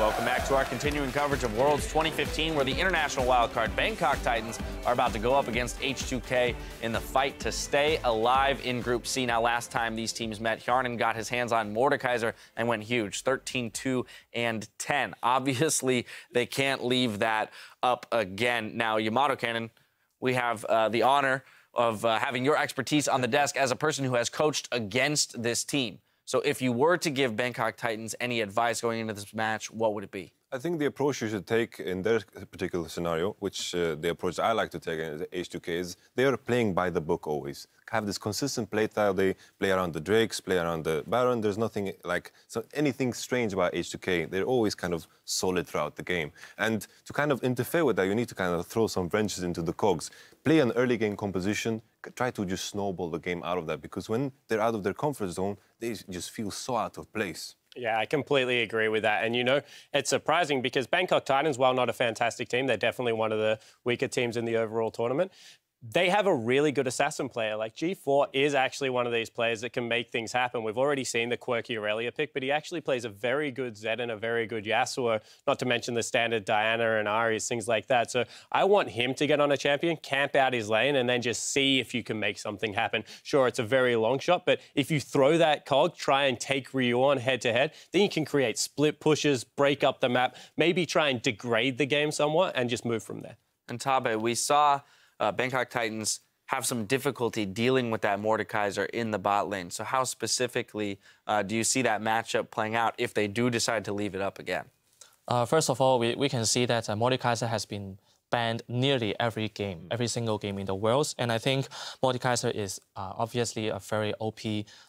Welcome back to our continuing coverage of Worlds 2015, where the international wildcard Bangkok Titans are about to go up against H2K in the fight to stay alive in Group C. Now, last time these teams met, Hjarnan got his hands on Mordekaiser and went huge, 13-2 and 10. Obviously, they can't leave that up again. Now, Yamato Cannon, we have the honor of having your expertise on the desk as a person who has coached against this team. So if you were to give Bangkok Titans any advice going into this match, what would it be? I think the approach you should take in their particular scenario, which the approach I like to take in H2K, is they are playing by the book always. Have this consistent play style. They play around the Drakes, play around the Baron. There's nothing like anything strange about H2K. They're always kind of solid throughout the game. And to kind of interfere with that, you need to kind of throw some wrenches into the cogs. Play an early game composition. Try to just snowball the game out of that, because when they're out of their comfort zone, they just feel so out of place. Yeah, I completely agree with that. And, you know, it's surprising because Bangkok Titans, while not a fantastic team, they're definitely one of the weaker teams in the overall tournament. They have a really good assassin player. Like, G4 is actually one of these players that can make things happen. We've already seen the quirky Aurelia pick, but he actually plays a very good Zed and a very good Yasuo, not to mention the standard Diana and Ares, things like that. So I want him to get on a champion, camp out his lane, and then just see if you can make something happen. Sure, it's a very long shot, but if you throw that cog, try and take Ryu on head-to-head, then you can create split pushes, break up the map, maybe try and degrade the game somewhat, and just move from there. And Tabe, we saw Bangkok Titans have some difficulty dealing with that Mordekaiser in the bot lane. So how specifically do you see that matchup playing out if they do decide to leave it up again? First of all, we can see that Mordekaiser has been banned nearly every game, every single game in the Worlds. And I think Mordekaiser is obviously a very OP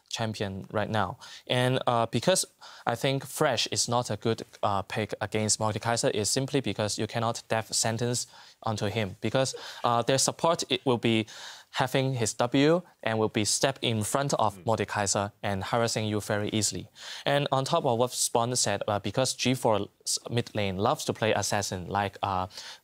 champion right now. And because I think Fresh is not a good pick against Mordekaiser, is simply because you cannot death sentence onto him, because their support it will be having his W and will be step in front of Mordekaiser and harassing you very easily. And on top of what Spawn said, because G4 mid lane loves to play assassin like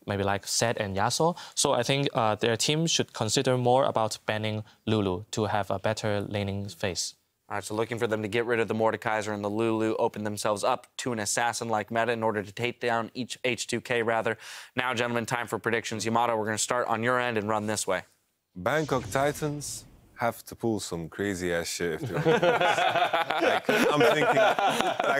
maybe like Zed and Yasuo, so I think their team should consider more about banning Lulu to have a better laning phase. All right, so looking for them to get rid of the Mordekaiser and the Lulu, open themselves up to an assassin-like meta in order to take down each H2K, rather. Now, gentlemen, time for predictions. Yamato, we're going to start on your end and run this way. Bangkok Titans have to pull some crazy ass shit.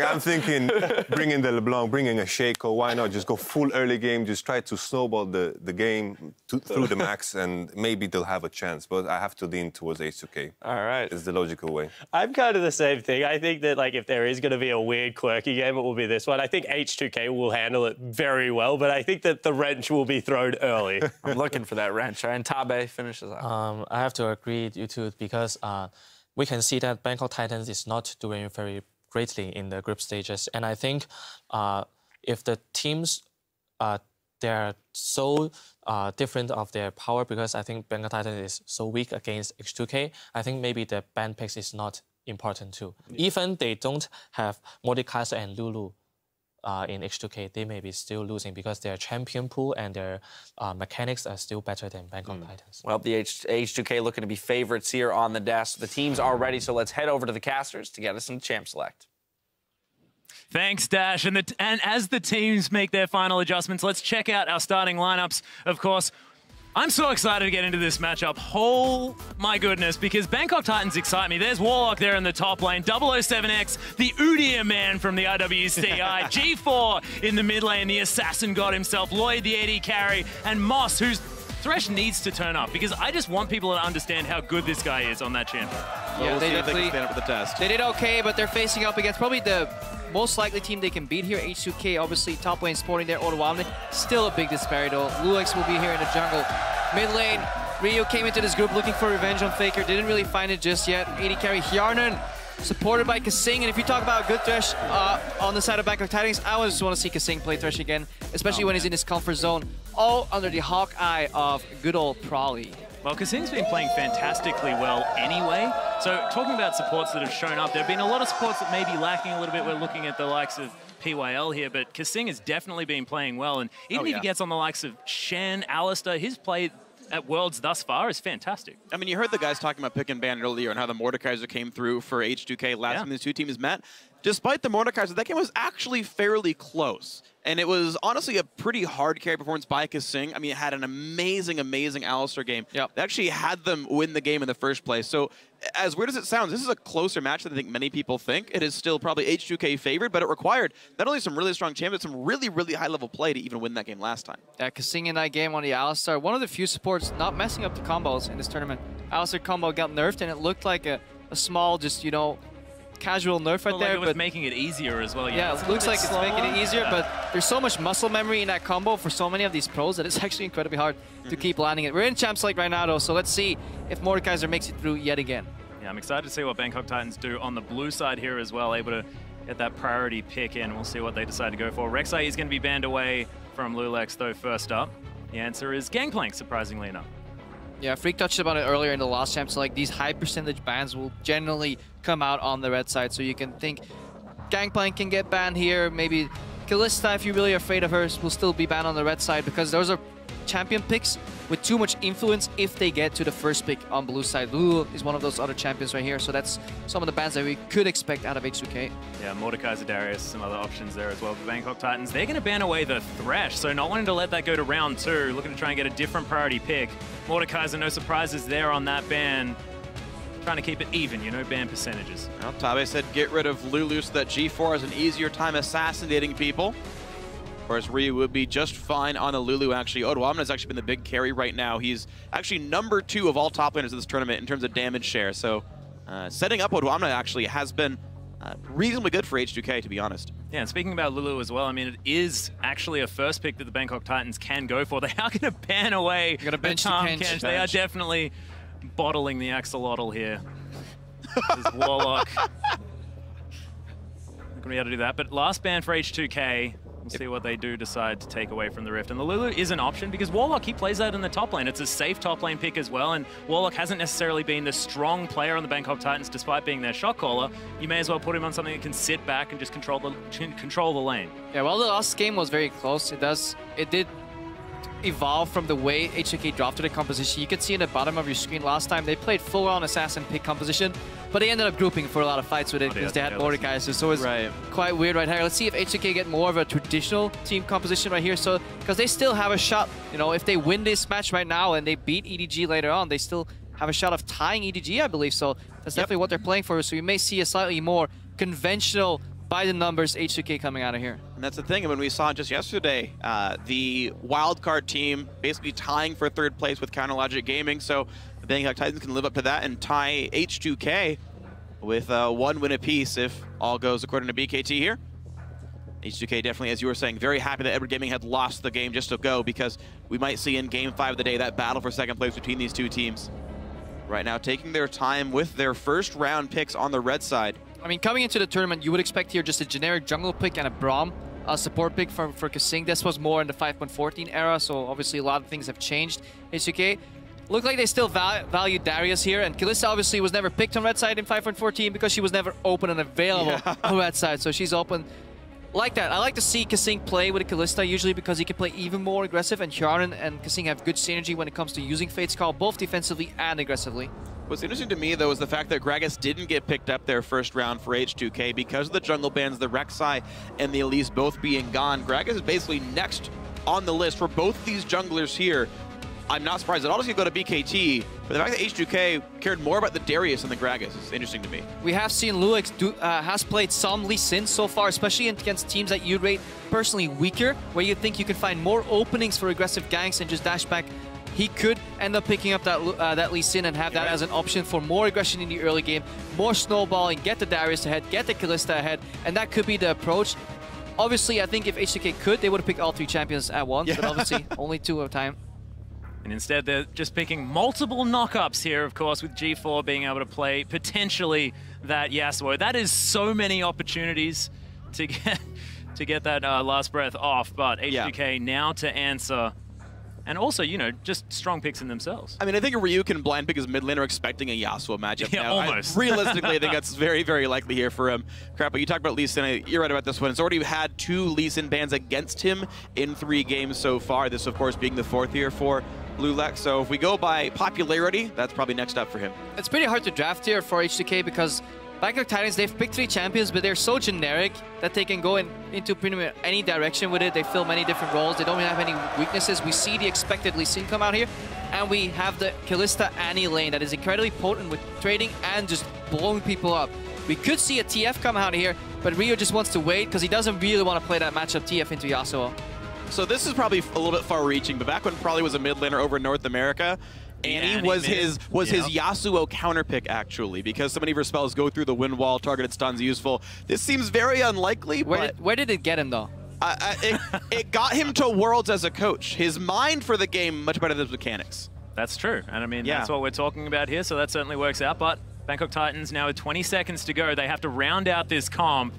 I'm thinking, bringing the LeBlanc, bringing a Shaco. Why not just go full early game? Just try to snowball the game through the max, and maybe they'll have a chance. But I have to lean towards H2K. All right, it's the logical way. I'm kind of the same thing. I think that if there is going to be a weird, quirky game, it will be this one. I think H2K will handle it very well, but I think that the wrench will be thrown early. I'm looking for that wrench. And Tabe finishes up. I have to agree, you two, because we can see that Bangkok Titans is not doing very greatly in the group stages. And I think if the teams, they're so different of their power, because I think Bangkok Titans is so weak against H2K, I think maybe the ban picks is not important too. Yeah. Even they don't have Mordekaiser and Lulu in H2K, they may be still losing because their champion pool and their mechanics are still better than Bangkok Titans. Well, the H2K looking to be favorites here on the desk. The teams are ready, so let's head over to the casters to get us into Champ Select. Thanks, Dash. And as the teams make their final adjustments, let's check out our starting lineups. Of course, I'm so excited to get into this matchup. Oh my goodness, because Bangkok Titans excite me. There's Warlock there in the top lane, 007X, the Udyr man from the IWCI, G4 in the mid lane, the assassin god himself, Lloyd the AD carry, and Moss, whose Thresh needs to turn up, because I just want people to understand how good this guy is on that champion. Yeah, they definitely stand up to the test. They did okay, but they're facing up against probably the most likely team they can beat here. H2K, obviously, top lane sporting their overwhelming. Still a big disparity, though. Lulex will be here in the jungle. Mid lane, Ryu came into this group looking for revenge on Faker. Didn't really find it just yet. AD carry Hjarnan, supported by Kasing. And if you talk about good Thresh on the side of Bangkok Titans, I just want to see Kasing play Thresh again, especially when he's in his comfort zone, all under the hawk eye of good old Prolly. Well, Kasing's been playing fantastically well anyway. So talking about supports that have shown up, there have been a lot of supports that may be lacking a little bit. We're looking at the likes of PYL here, but Kasing has definitely been playing well. And even if he gets on the likes of Shen, Alistair, his play at Worlds thus far is fantastic. I mean, you heard the guys talking about pick and ban earlier and how the Mordekaiser came through for H2K last time these two teams met. despite the Mordekaiser, that game was actually fairly close. And it was honestly a pretty hard carry performance by Kasing. I mean, it had an amazing, amazing Alistar game. Yep. That actually had them win the game in the first place. So as weird as it sounds, this is a closer match than I think many people think. It is still probably H2K favored, but it required not only some really strong champions, but some really, really high-level play to even win that game last time. Yeah, Kasing in that game on the Alistar, one of the few supports not messing up the combos in this tournament. Alistar combo got nerfed, and it looked like a small, just, you know, casual nerf right there. It was making it easier as well. Yeah, it looks like it's making it easier, but there's so much muscle memory in that combo for so many of these pros that it's actually incredibly hard to keep landing it. We're in Champs League right now, though, so let's see if Mordekaiser makes it through yet again. Yeah, I'm excited to see what Bangkok Titans do on the blue side here as well, able to get that priority pick in. We'll see what they decide to go for. Rek'Sai is going to be banned away from Lulex, though, first up. The answer is Gangplank, surprisingly enough. Yeah, Freak touched about it earlier in the last Champs League. These high percentage bans will generally come out on the red side, so you can think Gangplank can get banned here. Maybe Kalista, if you're really afraid of her, will still be banned on the red side, because those are champion picks with too much influence if they get to the first pick on blue side. Lulu is one of those other champions right here, so that's some of the bans that we could expect out of H2K. Yeah, Mordekaiser, Darius, some other options there as well for Bangkok Titans. They're going to ban away the Thresh, so not wanting to let that go to round 2, looking to try and get a different priority pick. Mordekaiser, no surprises there on that ban. Trying to keep it even, you know, ban percentages. Well, Tabe said get rid of Lulu so that G4 has an easier time assassinating people. Of course, Ryu would be just fine on a Lulu, actually. Odoamne has actually been the big carry right now. He's actually number 2 of all top laners of this tournament in terms of damage share. So setting up Odoamne actually has been reasonably good for H2K, to be honest. Yeah, and speaking about Lulu as well, I mean, it is actually a first pick that the Bangkok Titans can go for. They are going to ban away You're gonna bench the Kench. They are definitely bottling the axolotl here. This Warlock. Not going to be able to do that, but last ban for H2K. We'll see what they do decide to take away from the Rift. And the Lulu is an option because Warlock, he plays that in the top lane. It's a safe top lane pick as well, and Warlock hasn't necessarily been the strong player on the Bangkok Titans despite being their shot caller. You may as well put him on something that can sit back and just control the lane. Yeah, well, the last game was very close. It did evolve from the way H2K dropped to the composition. You could see in the bottom of your screen last time, they played full-on assassin pick composition, but they ended up grouping for a lot of fights with it because they had Mordekaiser, so it's quite weird right here. Let's see if H2K get more of a traditional team composition right here, so because they still have a shot, you know, if they win this match right now and they beat EDG later on, they still have a shot of tying EDG, I believe, so that's definitely what they're playing for, so we may see a slightly more conventional by the numbers H2K coming out of here. And that's the thing, when we saw just yesterday, the wildcard team basically tying for 3rd place with Counterlogic Gaming, so the Bangkok Titans can live up to that and tie H2K with 1 win apiece if all goes according to BKT here. H2K definitely, as you were saying, very happy that Edward Gaming had lost the game just to go, because we might see in Game 5 of the day that battle for 2nd place between these two teams. Right now, taking their time with their first round picks on the red side. I mean, coming into the tournament, you would expect here just a generic jungle pick and a Braum support pick for Kasing. This was more in the 5.14 era, so obviously a lot of things have changed. H2K look like they still value Darius here, and Kalista obviously was never picked on red side in 5.14 because she was never open and available on red side, so she's open. Like that. I like to see Kasing play with Kalista usually because he can play even more aggressive, and Hjarnan and Kasing have good synergy when it comes to using Fate's Call, both defensively and aggressively. What's interesting to me, though, is the fact that Gragas didn't get picked up their first round for H2K because of the jungle bans, the Rek'Sai and the Elise both being gone. Gragas is basically next on the list for both these junglers here. I'm not surprised at all to see it go to BKT, but the fact that H2K cared more about the Darius than the Gragas is interesting to me. We have seen Lulex has played some Lee Sin so far, especially against teams that you'd rate personally weaker, where you think you can find more openings for aggressive ganks and just dash back. He could end up picking up that Lee Sin and have that as an option for more aggression in the early game, more snowballing, get the Darius ahead, get the Kalista ahead, and that could be the approach. Obviously, I think if H2K could, they would have picked all 3 champions at once, but obviously only 2 at a time. And instead, they're just picking multiple knockups here, of course, with G4 being able to play potentially that Yasuo. That is so many opportunities to get that last breath off, but H2K now to answer. And also, you know, just strong picks in themselves. I mean, I think Ryu can blind pick his mid laner expecting a Yasuo matchup now. Almost. Realistically, I think that's very, very likely here for him. Crap, but you talked about Lee Sin. You're right about this one. It's already had 2 Lee Sin bans against him in 3 games so far. This, of course, being the 4th here for Lulex. So if we go by popularity, that's probably next up for him. It's pretty hard to draft here for H2K because Bangkok Titans, they've picked 3 champions, but they're so generic that they can go into pretty much any direction with it. They fill many different roles. They don't really have any weaknesses. We see the expected Lee Sin come out here, and we have the Kalista Annie lane that is incredibly potent with trading and just blowing people up. We could see a TF come out here, but Rio just wants to wait because he doesn't really want to play that matchup TF into Yasuo. So this is probably a little bit far-reaching, but back when probably was a mid laner over in North America, Annie was his Yasuo counterpick, actually, because so many of her spells go through the wind wall, targeted stuns useful. This seems very unlikely, but... Where did it get him, though? It got him to Worlds as a coach. His mind for the game much better than his mechanics. That's true, and I mean, that's what we're talking about here, so that certainly works out, but Bangkok Titans now with 20 seconds to go. They have to round out this comp.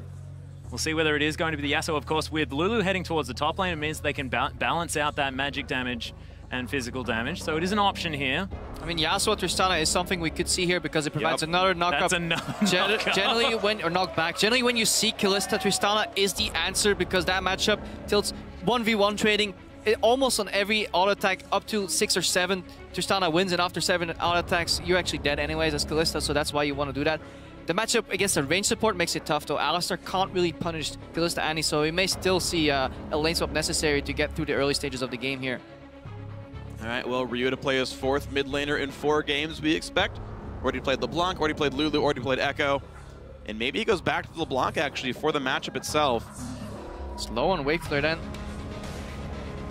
We'll see whether it is going to be the Yasuo, of course. With Lulu heading towards the top lane, it means they can balance out that magic damage and physical damage, so it is an option here. I mean, Yasuo Tristana is something we could see here because it provides another knockup. That's another Generally, Generally, when you see Kalista Tristana is the answer because that matchup tilts 1v1 trading almost on every auto attack up to 6 or 7. Tristana wins, and after 7 auto attacks, you're actually dead anyways as Kalista, so that's why you want to do that. The matchup against the range support makes it tough, though. Alistar can't really punish Kalista Annie, so we may still see a lane swap necessary to get through the early stages of the game here. All right, well, Ryu to play his 4th mid laner in 4 games, we expect. Already played LeBlanc, already played Lulu, already played Echo. And maybe he goes back to LeBlanc, actually, for the matchup itself. Slow on wave flare then.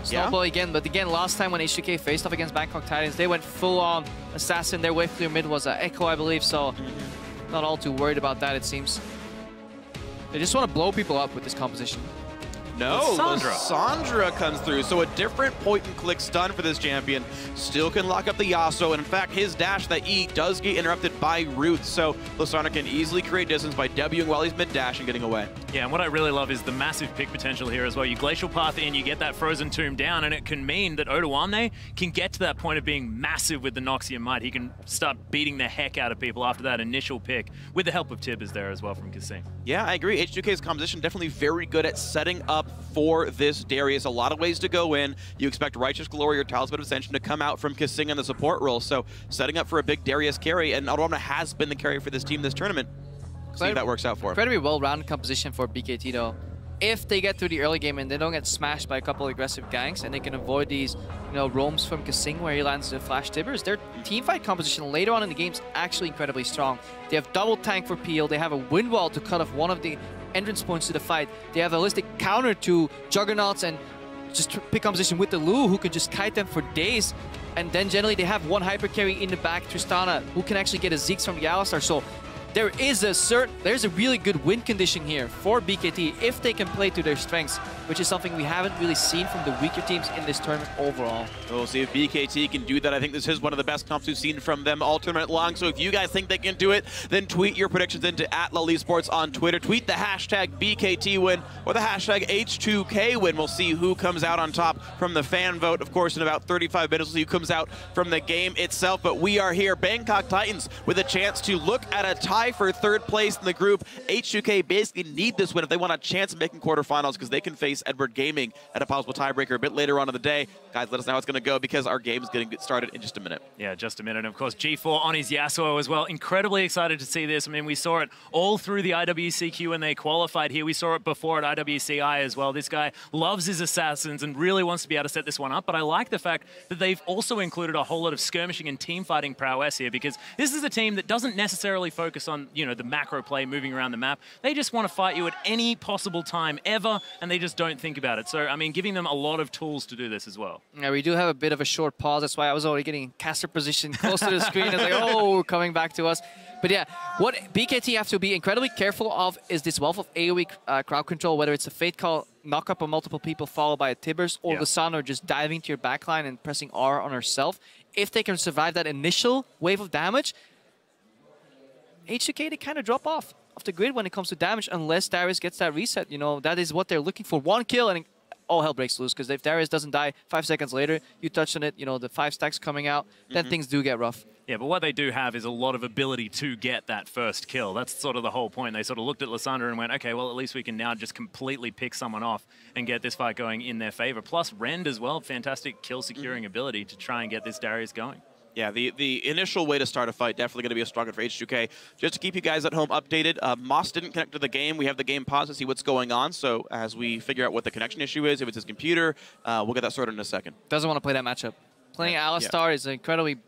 Snowball again, but again, last time when H2K faced off against Bangkok Titans, they went full-on assassin. Their wave clear mid was Echo, I believe, so not all too worried about that, it seems. They just want to blow people up with this composition. No, Lissandra comes through, so a different point-and-click stun for this champion. Still can lock up the Yasuo, and in fact, his dash, that E, does get interrupted by roots, so Lissandra can easily create distance by Wing while he's mid-dash and getting away. Yeah, and what I really love is the massive pick potential here as well. You Glacial Path in, you get that Frozen Tomb down, and it can mean that Odoamne can get to that point of being massive with the Noxian Might. He can start beating the heck out of people after that initial pick, with the help of Tibbers there as well from Kassim. Yeah, I agree. H2K's composition definitely very good at setting up for this Darius. A lot of ways to go in. You expect Righteous Glory or Talisman of Ascension to come out from Kassim in the support role, so setting up for a big Darius carry, and Odoamne has been the carry for this team this tournament. See if that works out for him. Incredibly well-rounded composition for BKT, though. If they get through the early game and they don't get smashed by a couple of aggressive ganks and they can avoid these, roams from Kassim where he lands the flash Tibbers, their teamfight composition later on in the game is actually incredibly strong. They have double tank for peel, they have a wind wall to cut off one of the entrance points to the fight, they have a holistic counter to Juggernauts and just pick composition with the Lu who can just kite them for days, and then generally they have one hyper carry in the back, Tristana, who can actually get a Zeke's from the Alistar, so there's a really good win condition here for BKT if they can play to their strengths, which is something we haven't really seen from the weaker teams in this tournament overall. We'll see if BKT can do that. I think this is one of the best comps we've seen from them all tournament long, so if you guys think they can do it, then tweet your predictions into @LullySports on Twitter. Tweet the hashtag BKT win or the hashtag H2K win. We'll see who comes out on top from the fan vote. Of course, in about 35 minutes, we'll see who comes out from the game itself, but we are here, Bangkok Titans, with a chance to look at a tie for 3rd place in the group. H2K basically need this win if they want a chance of making quarterfinals because they can face Edward Gaming at a possible tiebreaker a bit later on in the day. Guys, let us know how it's going to go because our game is going to get started in just a minute. Yeah, just a minute. And of course, G4 on his Yasuo as well. Incredibly excited to see this. I mean, we saw it all through the IWCQ when they qualified here. We saw it before at IWCI as well. This guy loves his assassins and really wants to be able to set this one up. But I like the fact that they've also included a whole lot of skirmishing and team fighting prowess here because this is a team that doesn't necessarily focus on, the macro play moving around the map. They just want to fight you at any possible time ever, and they just don't think about it. So, I mean, giving them a lot of tools to do this as well. Yeah, we do have a bit of a short pause. That's why I was already getting caster position close to the screen. It's like, oh, coming back to us. But yeah, what BKT have to be incredibly careful of is this wealth of AoE crowd control, whether it's a Fate Call, knock up on multiple people followed by a Tibbers, or the Sun, or just diving to your backline and pressing R on herself. If they can survive that initial wave of damage, H2K, they kind of drop off the grid when it comes to damage unless Darius gets that reset. That is what they're looking for. One kill and all hell breaks loose, because if Darius doesn't die 5 seconds later, you touched on it, the 5 stacks coming out, then things do get rough. Yeah, but what they do have is a lot of ability to get that first kill. That's sort of the whole point. They sort of looked at Lissandra and went, okay, well, at least we can now just completely pick someone off and get this fight going in their favor. Plus, Rend as well, fantastic kill securing ability to try and get this Darius going. Yeah, the initial way to start a fight definitely going to be a struggle for H2K. Just to keep you guys at home updated, Moss didn't connect to the game. We have the game paused to see what's going on. So as we figure out what the connection issue is, if it's his computer, we'll get that sorted in a second. Doesn't want to play that matchup. Playing Alistar is incredibly,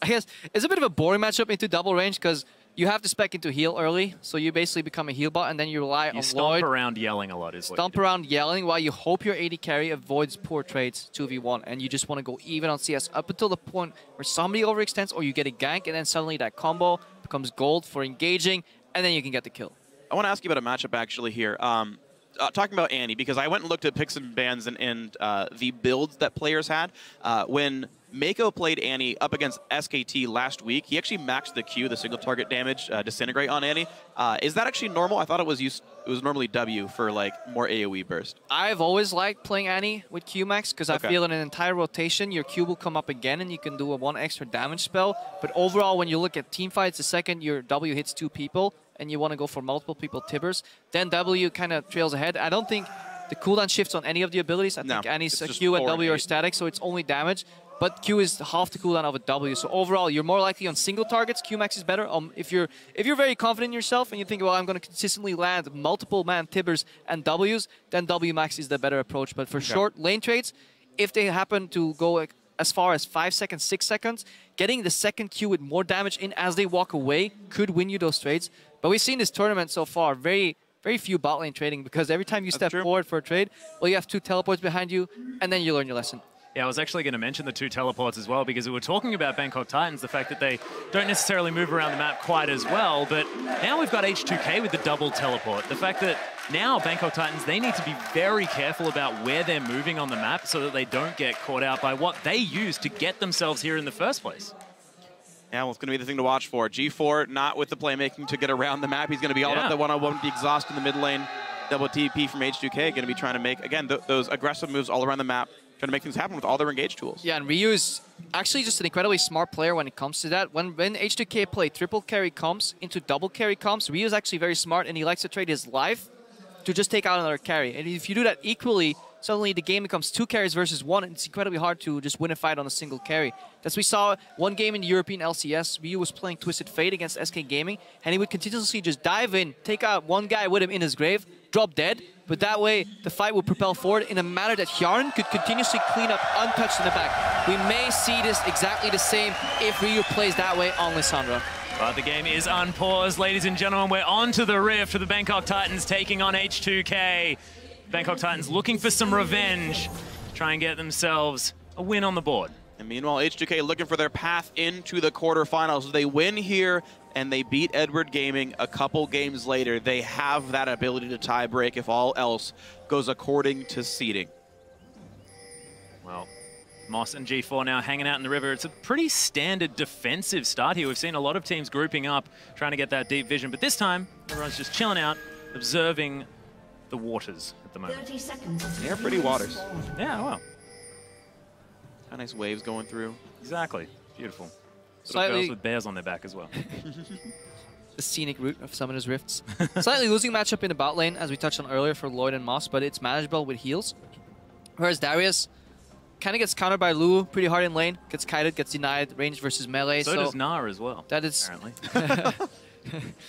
I guess, it's a bit of a boring matchup into double range because you have to spec into heal early, so you basically become a heal bot, and then you rely on Lloyd. Stomp around yelling a lot is what Stomp around yelling while you hope your AD carry avoids poor trades 2v1, and you just want to go even on CS up until the point where somebody overextends or you get a gank, and then suddenly that combo becomes gold for engaging, and then you can get the kill. I want to ask you about a matchup actually here. Talking about Annie, because I went and looked at picks and bans and the builds that players had. When Mako played Annie up against SKT last week, he actually maxed the Q, the single target damage, disintegrate on Annie. Is that actually normal? I thought it was normally W for like more AoE burst. I've always liked playing Annie with Q max because I feel in an entire rotation your Q will come up again and you can do a 1 extra damage spell. But overall, when you look at team fights, the second your W hits 2 people and you want to go for multiple people Tibbers, then W kind of trails ahead. I don't think the cooldown shifts on any of the abilities. I think Annie's Q and W are static, so it's only damage. But Q is half the cooldown of a W. So overall, you're more likely on single targets. Q max is better. If you're very confident in yourself and you think, well, I'm going to consistently land multiple man Tibbers and Ws, then W max is the better approach. But for short lane trades, if they happen to go as far as 5 seconds, 6 seconds, getting the second Q with more damage in as they walk away could win you those trades. But we've seen this tournament so far, very few bot lane trading, because every time you step forward for a trade, well, you have 2 teleports behind you, and then you learn your lesson. Yeah, I was actually going to mention the 2 teleports as well, because we were talking about Bangkok Titans, the fact that they don't necessarily move around the map quite as well, but now we've got H2K with the double teleport. The fact that now Bangkok Titans, they need to be very careful about where they're moving on the map so that they don't get caught out by what they use to get themselves here in the first place. Yeah, well, it's going to be the thing to watch for. G4 not with the playmaking to get around the map. He's going to be all about the one-on-one with the exhaust in the mid lane. Double TP from H2K, going to be trying to make, again, those aggressive moves all around the map, trying to make things happen with all their engage tools. Yeah, and Ryu is actually just an incredibly smart player when it comes to that. When H2K play triple carry comps into double carry comps, Ryu is actually very smart, and he likes to trade his life to just take out another carry. And if you do that equally, suddenly the game becomes 2 carries versus 1, and it's incredibly hard to just win a fight on a single carry. As we saw one game in the European LCS, Ryu was playing Twisted Fate against SK Gaming, and he would continuously just dive in, take out one guy with him in his grave, drop dead, but that way the fight would propel forward in a manner that Hjarn could continuously clean up untouched in the back. We may see this exactly the same if Ryu plays that way on Lissandra. But the game is unpaused, ladies and gentlemen. We're on to the Rift for the Bangkok Titans taking on H2K. Bangkok Titans looking for some revenge to try and get themselves a win on the board. And meanwhile, H2K looking for their path into the quarterfinals. They win here and they beat Edward Gaming a couple games later. They have that ability to tie break if all else goes according to seeding. Well, Moss and G4 now hanging out in the river. It's a pretty standard defensive start here. We've seen a lot of teams grouping up, trying to get that deep vision. But this time, everyone's just chilling out, observing the waters at the moment. 30 seconds. They're pretty waters. Yeah, well. Nice waves going through. Exactly. Beautiful. Slightly girls with bears on their back as well. The scenic route of Summoner's Rifts. Slightly losing matchup in the bot lane, as we touched on earlier for Lloyd and Moss, but it's manageable with heals. Whereas Darius kind of gets countered by Lu pretty hard in lane, gets kited, gets denied, range versus melee. So does Nar as well, that is apparently.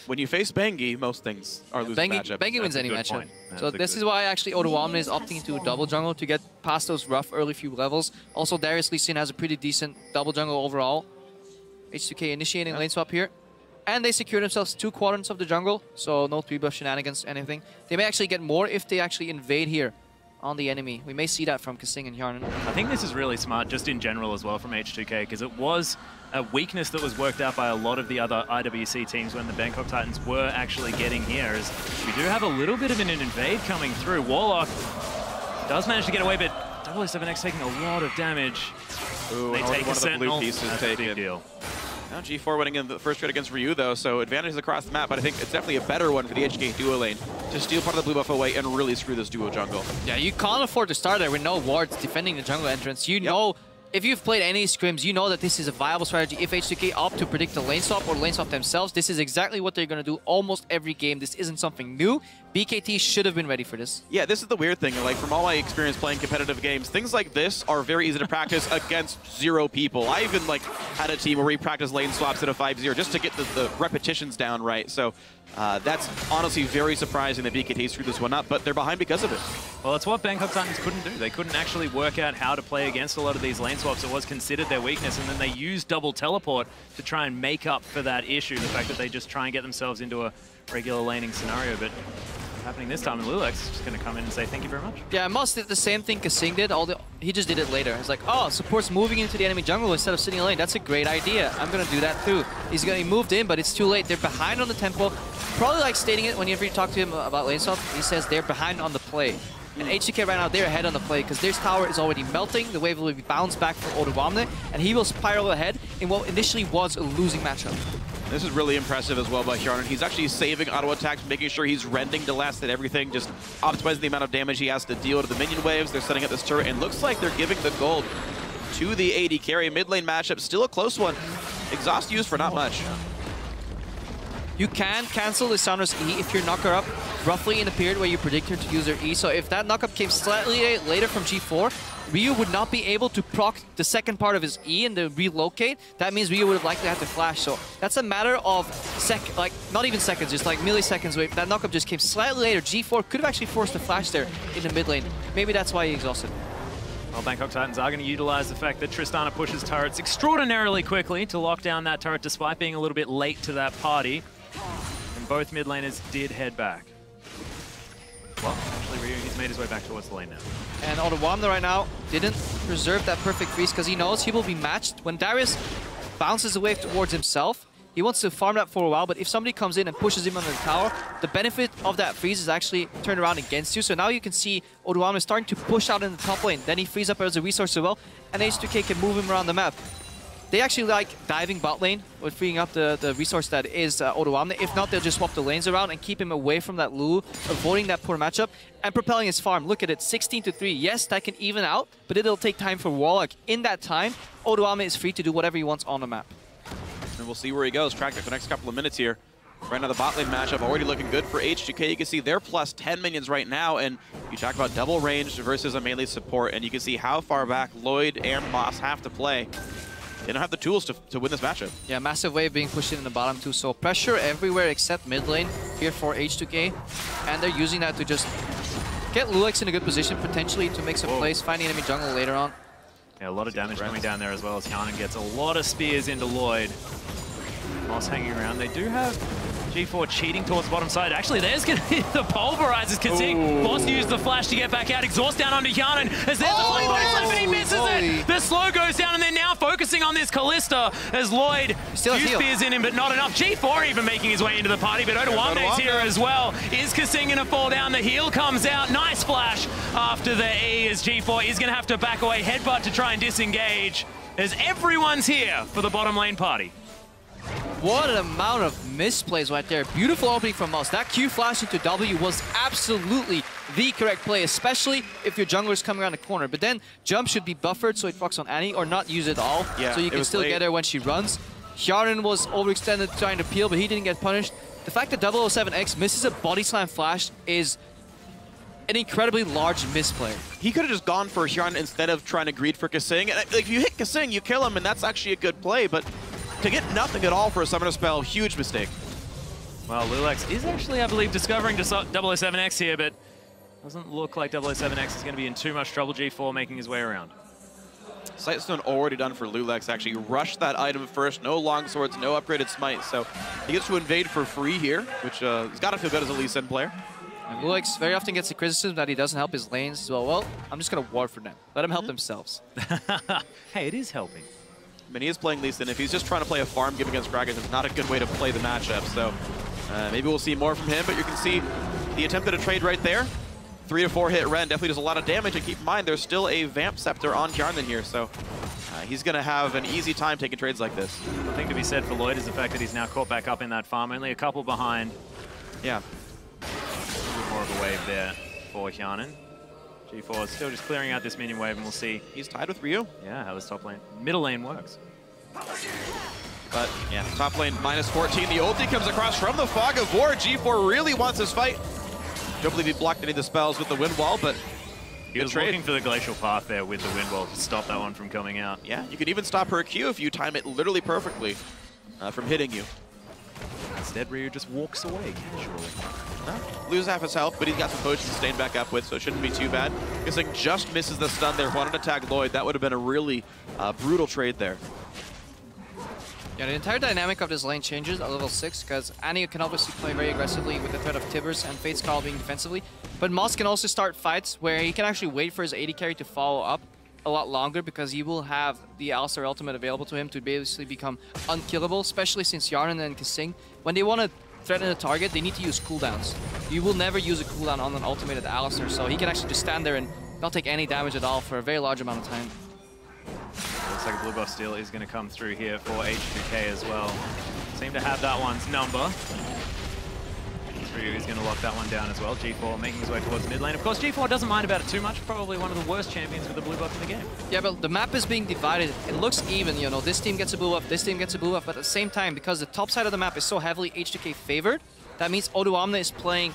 When you face Bengi, most things are losing matchups. Bengi wins any matchup. So this is why actually Odoamne is opting into double jungle to get past those rough early few levels. Also, Darius Lee Sin has a pretty decent double jungle overall. H2K initiating lane swap here. And they secure themselves 2 quadrants of the jungle, so no 3-buff shenanigans, anything. They may actually get more if they actually invade here on the enemy. We may see that from Kasing and Hjarnan. I think this is really smart just in general as well from H2K, because it was a weakness that was worked out by a lot of the other IWC teams when the Bangkok Titans were actually getting here. Is we do have a little bit of an invade coming through. Warlock does manage to get away, but 007X taking a lot of damage. Ooh, they take one a of the blue Sentinel. pieces That's taken. a big deal. Now G4 winning in the first trade against Ryu, though, so advantages across the map, but I think it's definitely a better one for the HK duo lane to steal part of the blue buff away and really screw this duo jungle. Yeah, you can't afford to start there with no wards defending the jungle entrance. You know if you've played any scrims, you know that this is a viable strategy. If H2K opt to predict the lane swap or lane swap themselves, this is exactly what they're going to do almost every game. This isn't something new. BKT should have been ready for this. Yeah, this is the weird thing. Like, from all my experience playing competitive games, things like this are very easy to practice against 0 people. I even, like, had a team where we practiced lane swaps at a 5-0 just to get the repetitions down right. So that's honestly very surprising that BKT screwed this one up, but they're behind because of it. Well, it's what Bangkok Titans couldn't do. They couldn't actually work out how to play against a lot of these lane swaps. It was considered their weakness, and then they used double teleport to try and make up for that issue, the fact that they just try and get themselves into a regular laning scenario. But happening this time, and Lulex is just going to come in and say thank you very much. Yeah, Moss did the same thing Kasing did, he just did it later. He's like, oh, support's moving into the enemy jungle instead of sitting in lane. That's a great idea. I'm going to do that too. He moved in, but it's too late. They're behind on the tempo. Probably like stating it whenever you talk to him about lane swap, he says they're behind on the play. And H2K right now, they're ahead on the play because their tower is already melting. The wave will be bounced back for Odawamne, and he will spiral ahead in what initially was a losing matchup. This is really impressive as well by Hjarnan. He's actually saving auto attacks, making sure he's rending to last at everything, just optimizing the amount of damage he has to deal to the minion waves. They're setting up this turret, and looks like they're giving the gold to the AD carry. Mid lane matchup, still a close one. Exhaust used for not much. You can cancel Lissandra's E if you knock her up roughly in the period where you predict her to use her E. So if that knockup came slightly later from G4, Ryu would not be able to proc the second part of his E and then relocate. That means Ryu would have likely had to flash. So that's a matter of not even seconds, just like milliseconds. Where that knockup just came slightly later. G4 could have actually forced the flash there in the mid lane. Maybe that's why he exhausted. Well, Bangkok Titans are going to utilize the fact that Tristana pushes turrets extraordinarily quickly to lock down that turret despite being a little bit late to that party. And both mid laners did head back. Well, actually, Ryu, he's made his way back towards the lane now. And Odawamne right now didn't preserve that perfect freeze because he knows he will be matched. When Darius bounces away towards himself, he wants to farm that for a while, but if somebody comes in and pushes him under the tower, the benefit of that freeze is actually turned around against you. So now you can see Odawamne starting to push out in the top lane. Then he frees up as a resource as well, and H2K can move him around the map. They actually like diving bot lane with freeing up the resource that is Odawamne. If not, they'll just swap the lanes around and keep him away from that Lulu, avoiding that poor matchup, and propelling his farm. Look at it, 16-3. Yes, that can even out, but it'll take time for Warlock. In that time, Odawamne is free to do whatever he wants on the map. And we'll see where he goes. Track it for the next couple of minutes here. Right now, the bot lane matchup already looking good for H2K. You can see they're plus 10 minions right now, and you talk about double range versus a melee support, and you can see how far back Lloyd and Moss have to play. They don't have the tools to win this matchup. Yeah, massive wave being pushed in the bottom too, so pressure everywhere except mid lane here for H2K, and they're using that to just get Lulex in a good position, potentially to make some plays, find the enemy jungle later on. Yeah, a lot of damage coming down there as well as Hjarnan gets a lot of spears into Lloyd. Moss hanging around. They do have G4 cheating towards the bottom side. Actually, there's going to be the pulverizers. Kasing Moss used the flash to get back out. Exhaust down onto Hjarnan as there's the flame bonus left, and he misses it. The slow goes down, and they're now focusing on this Callista as Lloyd few spears in him, but not enough. G4 even making his way into the party, but Odawamne's here as well. Is Kasing going to fall down? The heal comes out. Nice flash after the E as G4 is going to have to back away. Headbutt to try and disengage as everyone's here for the bottom lane party. What an amount of misplays right there. Beautiful opening from Moss. That Q flash into W was absolutely the correct play, especially if your jungler is coming around the corner. But then jump should be buffered so it procs on Annie, or not use it all, so you can still get her when she runs. Hjarnan was overextended trying to peel, but he didn't get punished. The fact that 007X misses a body slam flash is an incredibly large misplay. He could have just gone for Hjarnan instead of trying to greed for Kasing. And if you hit Kasing, you kill him, and that's actually a good play, but to get nothing at all for a summoner spell, huge mistake. Well, Lulex is actually, I believe, discovering 007X here, but doesn't look like 007X is going to be in too much trouble. G4 making his way around. Sightstone already done for Lulex. Actually rushed that item first. No longswords, no upgraded smite. So he gets to invade for free here, which has got to feel good as a Lee Sin player. And Lulex very often gets the criticism that he doesn't help his lanes. So, well, I'm just going to ward for them. Let them help themselves. Hey, it is helping. I mean, he is playing Lee Sin. If he's just trying to play a farm game against Kraken, it's not a good way to play the matchup. So maybe we'll see more from him, but you can see the attempt at a trade right there. 3 to 4 hit Ren definitely does a lot of damage, and keep in mind there's still a Vamp Scepter on Hjarnan here, so he's going to have an easy time taking trades like this. The thing to be said for Lloyd is the fact that he's now caught back up in that farm, only a couple behind. Yeah. A little bit more of a wave there for Hjarnan. G4 is still just clearing out this minion wave, and we'll see. He's tied with Ryu. Yeah, how this top lane, middle lane works. But yeah, top lane minus 14. The ulti comes across from the Fog of War. G4 really wants this fight. Don't believe he blocked any of the spells with the wind wall, but he was looking for the glacial path there with the wind wall to stop that one from coming out. Yeah, you can even stop her Q if you time it literally perfectly from hitting you. Instead, Ryu just walks away casually. Lose half his health, but he's got some potions to stay back up with, so it shouldn't be too bad. Guessing just misses the stun there. Wanted to tag Lloyd. That would have been a really brutal trade there. Yeah, the entire dynamic of this lane changes at level 6 because Annie can obviously play very aggressively with the threat of Tibbers and Fate's Call being defensively. But Moss can also start fights where he can actually wait for his AD carry to follow up a lot longer because he will have the Alistar ultimate available to him to basically become unkillable, especially since Yarnan and Kasing, when they want to threaten a target, they need to use cooldowns. You will never use a cooldown on an ultimated Alistar, so he can actually just stand there and not take any damage at all for a very large amount of time. Looks like a blue buff steal is going to come through here for H2K as well. Seem to have that one's number. Ryu is going to lock that one down as well. G4 making his way towards mid lane. Of course, G4 doesn't mind about it too much. Probably one of the worst champions with the blue buff in the game. Yeah, but the map is being divided. It looks even, you know. This team gets a blue buff, this team gets a blue buff, but at the same time, because the top side of the map is so heavily H2K favored, that means Odoamne is playing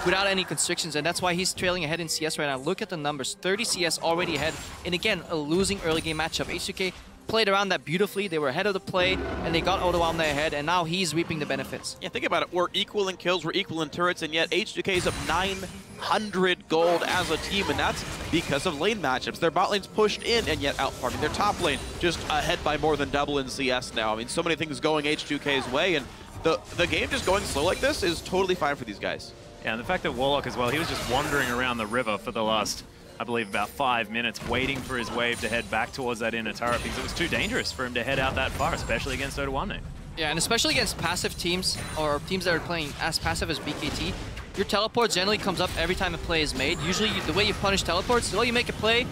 without any constrictions, and that's why he's trailing ahead in CS right now. Look at the numbers. 30 CS already ahead. And again, a losing early game matchup. H2K played around that beautifully. They were ahead of the play, and they got Odoamne ahead, and now he's reaping the benefits. Yeah, think about it. We're equal in kills, we're equal in turrets, and yet H2K is up 900 gold as a team, and that's because of lane matchups. Their bot lane's pushed in and yet outfarming. Their top lane just ahead by more than double in CS now. I mean, so many things going H2K's way, and the game just going slow like this is totally fine for these guys. Yeah, and the fact that Warlock as well, he was just wandering around the river for the last, I believe, about 5 minutes, waiting for his wave to head back towards that inner turret because it was too dangerous for him to head out that far, especially against Odoamne. Yeah, and especially against passive teams or teams that are playing as passive as BKT, your teleport generally comes up every time a play is made. Usually, the way you punish teleports, well, you make a play,